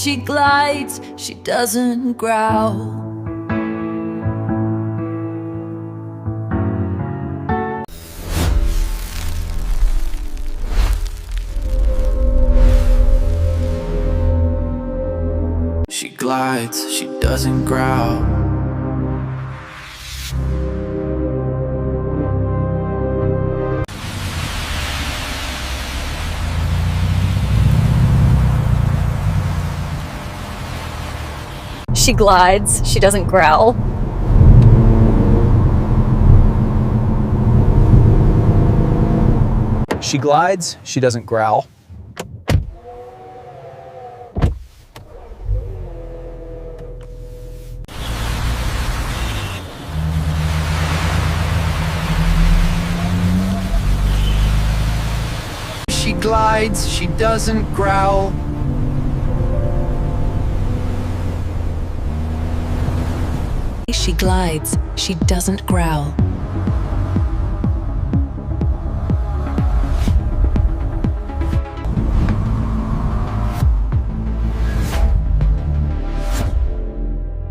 She glides, she doesn't growl. She glides, she doesn't growl. She glides, she doesn't growl. She glides, she doesn't growl. She glides, she doesn't growl. She glides, she doesn't growl.